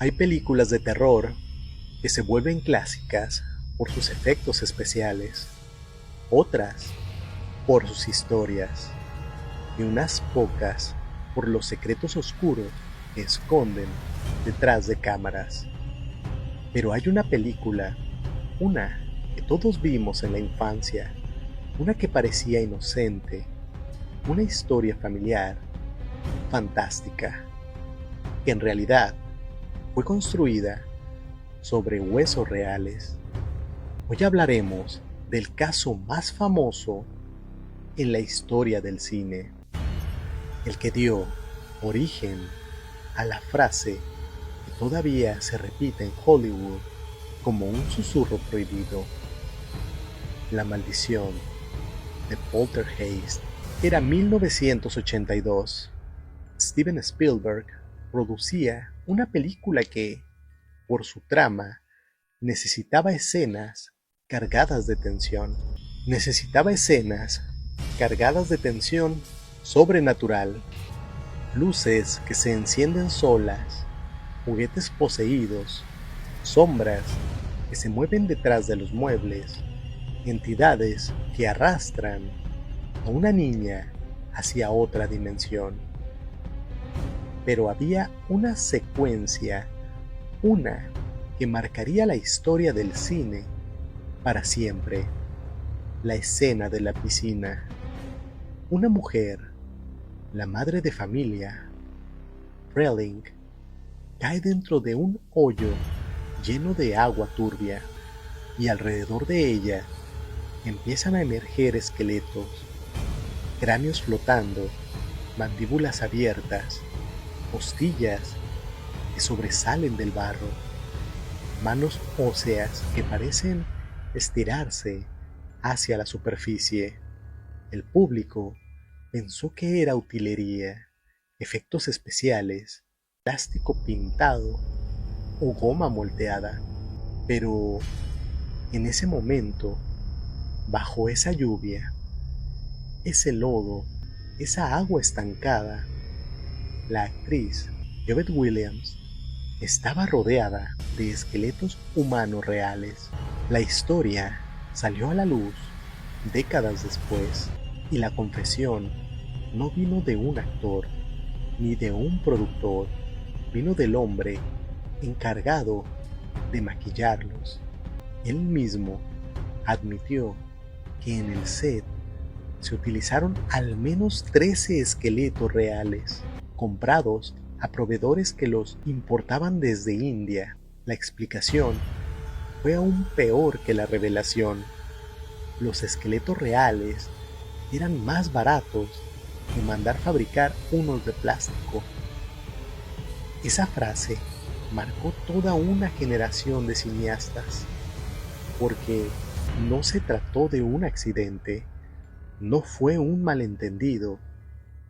Hay películas de terror que se vuelven clásicas por sus efectos especiales, otras por sus historias y unas pocas por los secretos oscuros que esconden detrás de cámaras. Pero hay una película, una que todos vimos en la infancia, una que parecía inocente, una historia familiar, fantástica, que en realidad fue construida sobre huesos reales. Hoy hablaremos del caso más famoso en la historia del cine, el que dio origen a la frase que todavía se repite en Hollywood como un susurro prohibido: la maldición de Poltergeist. Era 1982. Steven Spielberg producía una película que, por su trama, necesitaba escenas cargadas de tensión. Necesitaba escenas cargadas de tensión sobrenatural, luces que se encienden solas, juguetes poseídos, sombras que se mueven detrás de los muebles, entidades que arrastran a una niña hacia otra dimensión. Pero había una secuencia, una que marcaría la historia del cine para siempre: la escena de la piscina. Una mujer, la madre de familia, Freleng, cae dentro de un hoyo lleno de agua turbia, y alrededor de ella empiezan a emerger esqueletos, cráneos flotando, mandíbulas abiertas, costillas que sobresalen del barro, manos óseas que parecen estirarse hacia la superficie. El público pensó que era utilería, efectos especiales, plástico pintado o goma moldeada. Pero en ese momento, bajo esa lluvia, ese lodo, esa agua estancada, la actriz Yvette Williams estaba rodeada de esqueletos humanos reales. La historia salió a la luz décadas después, y la confesión no vino de un actor ni de un productor, vino del hombre encargado de maquillarlos. Él mismo admitió que en el set se utilizaron al menos 13 esqueletos reales, comprados a proveedores que los importaban desde India. La explicación fue aún peor que la revelación: los esqueletos reales eran más baratos que mandar fabricar unos de plástico. Esa frase marcó toda una generación de cineastas, porque no se trató de un accidente, no fue un malentendido,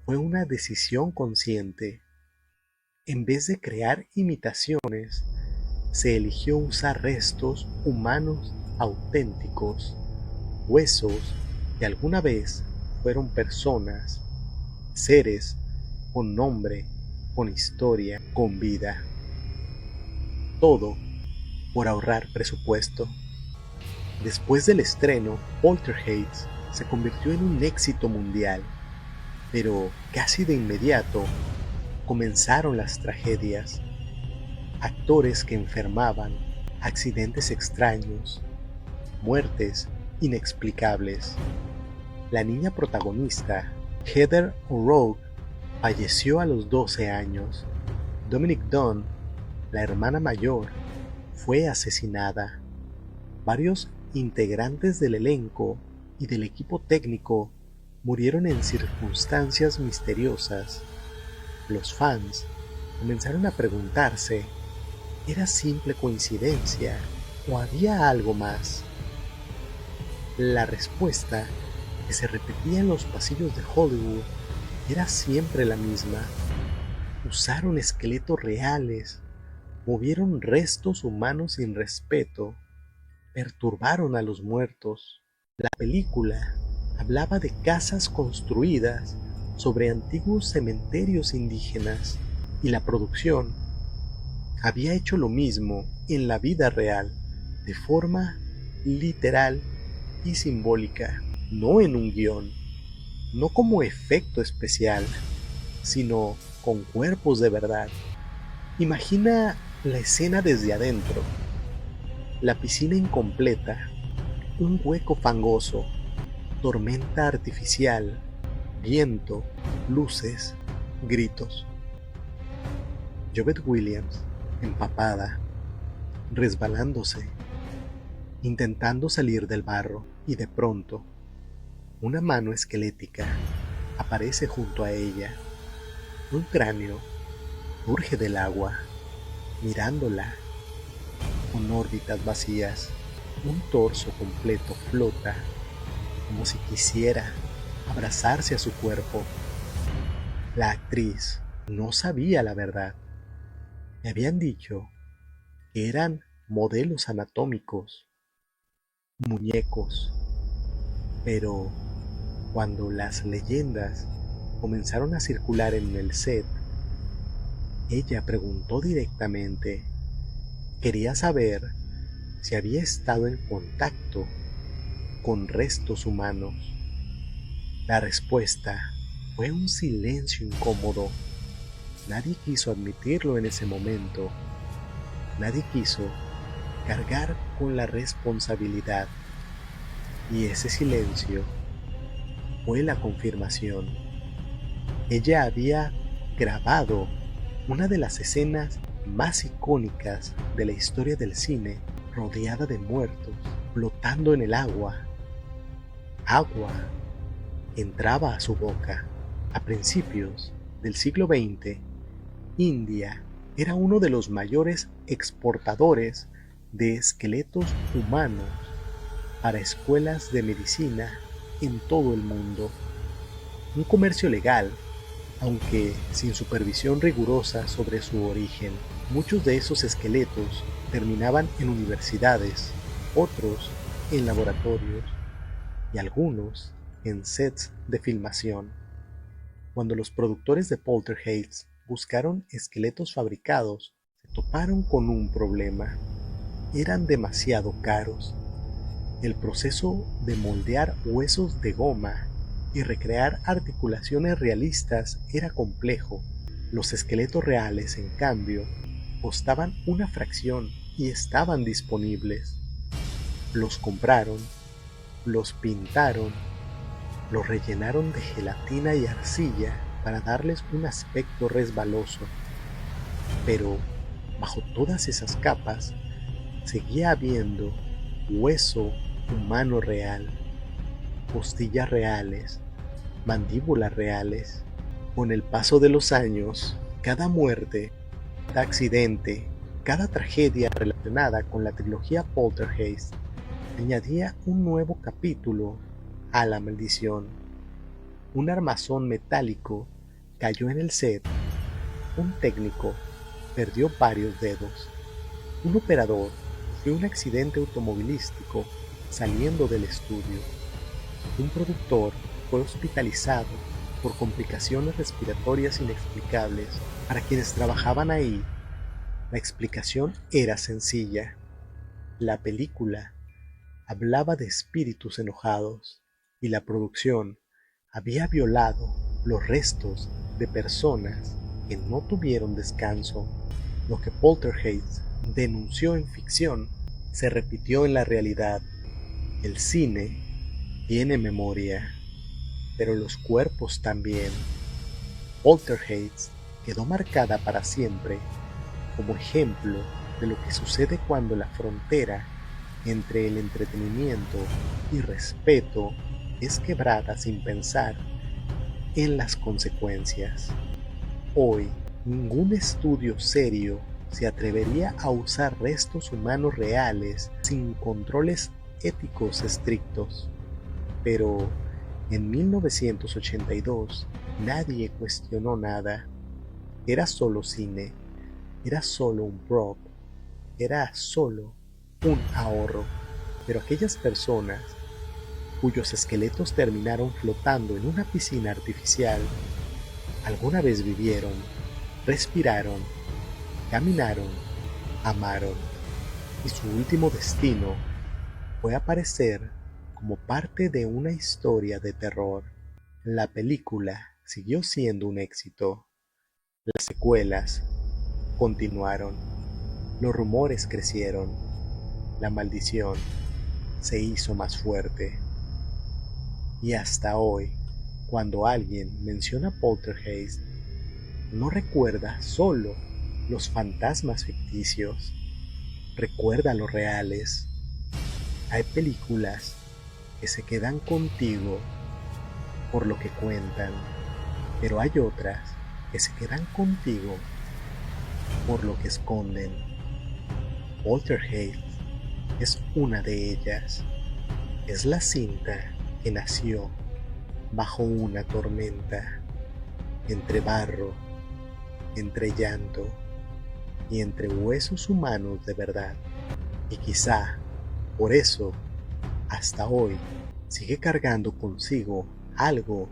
fue una decisión consciente. En vez de crear imitaciones, se eligió usar restos humanos auténticos, huesos que alguna vez fueron personas, seres con nombre, con historia, con vida. Todo por ahorrar presupuesto. Después del estreno, Poltergeist se convirtió en un éxito mundial, pero casi de inmediato comenzaron las tragedias: actores que enfermaban, accidentes extraños, muertes inexplicables. La niña protagonista, Heather O'Rourke, falleció a los 12 años. Dominic Dunne, la hermana mayor, fue asesinada. Varios integrantes del elenco y del equipo técnico murieron en circunstancias misteriosas. Los fans comenzaron a preguntarse: ¿era simple coincidencia o había algo más? La respuesta, que se repetía en los pasillos de Hollywood, era siempre la misma: usaron esqueletos reales, movieron restos humanos sin respeto, perturbaron a los muertos. La película hablaba de casas construidas sobre antiguos cementerios indígenas, y la producción había hecho lo mismo en la vida real, de forma literal y simbólica, no en un guión, no como efecto especial, sino con cuerpos de verdad. Imagina la escena desde adentro, la piscina incompleta, un hueco fangoso, tormenta artificial, viento, luces, gritos. Jovette Williams, empapada, resbalándose, intentando salir del barro, y de pronto, una mano esquelética aparece junto a ella. Un cráneo surge del agua, mirándola con órbitas vacías. Un torso completo flota, como si quisiera abrazarse a su cuerpo. La actriz no sabía la verdad. Le habían dicho que eran modelos anatómicos, muñecos, pero cuando las leyendas comenzaron a circular en el set, ella preguntó directamente. Quería saber si había estado en contacto con restos humanos. La respuesta fue un silencio incómodo. Nadie quiso admitirlo en ese momento. Nadie quiso cargar con la responsabilidad. Y ese silencio fue la confirmación. Ella había grabado una de las escenas más icónicas de la historia del cine, rodeada de muertos, flotando en el agua. Agua entraba a su boca. A principios del siglo XX, India era uno de los mayores exportadores de esqueletos humanos para escuelas de medicina en todo el mundo. Un comercio legal, aunque sin supervisión rigurosa sobre su origen. Muchos de esos esqueletos terminaban en universidades, otros en laboratorios y algunos en sets de filmación. Cuando los productores de Poltergeist buscaron esqueletos fabricados, se toparon con un problema. Eran demasiado caros. El proceso de moldear huesos de goma y recrear articulaciones realistas era complejo. Los esqueletos reales, en cambio, costaban una fracción y estaban disponibles. Los compraron, los pintaron, los rellenaron de gelatina y arcilla para darles un aspecto resbaloso. Pero bajo todas esas capas seguía habiendo hueso humano real, costillas reales, mandíbulas reales. Con el paso de los años, cada muerte, cada accidente, cada tragedia relacionada con la trilogía Poltergeist añadía un nuevo capítulo a la maldición. Un armazón metálico cayó en el set, un técnico perdió varios dedos, un operador sufrió un accidente automovilístico saliendo del estudio, un productor fue hospitalizado por complicaciones respiratorias inexplicables. Para quienes trabajaban ahí, la explicación era sencilla. La película hablaba de espíritus enojados y la producción había violado los restos de personas que no tuvieron descanso. Lo que Poltergeist denunció en ficción se repitió en la realidad. El cine tiene memoria, pero los cuerpos también. Poltergeist quedó marcada para siempre como ejemplo de lo que sucede cuando la frontera entre el entretenimiento y respeto es quebrada sin pensar en las consecuencias. Hoy, ningún estudio serio se atrevería a usar restos humanos reales sin controles éticos estrictos. Pero en 1982 nadie cuestionó nada. Era solo cine, era solo un prop, era solo un ahorro. Pero aquellas personas cuyos esqueletos terminaron flotando en una piscina artificial, alguna vez vivieron, respiraron, caminaron amaron, y su último destino fue aparecer como parte de una historia de terror. La película siguió siendo un éxito. Las secuelas continuaron, los rumores crecieron, la maldición se hizo más fuerte. Y hasta hoy, cuando alguien menciona Poltergeist, no recuerda solo los fantasmas ficticios, recuerda los reales. Hay películas que se quedan contigo por lo que cuentan, pero hay otras que se quedan contigo por lo que esconden. Poltergeist es una de ellas. Es la cinta que nació bajo una tormenta, entre barro, entre llanto y entre huesos humanos de verdad. Y quizá por eso, hasta hoy, sigue cargando consigo algo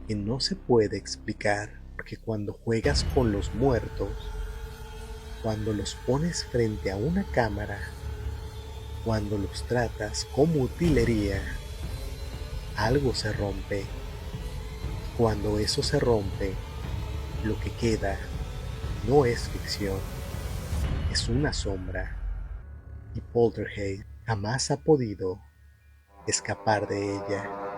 que no se puede explicar, porque cuando juegas con los muertos, cuando los pones frente a una cámara, cuando los tratas como utilería, algo se rompe. Cuando eso se rompe, lo que queda no es ficción, es una sombra, y Poltergeist jamás ha podido escapar de ella.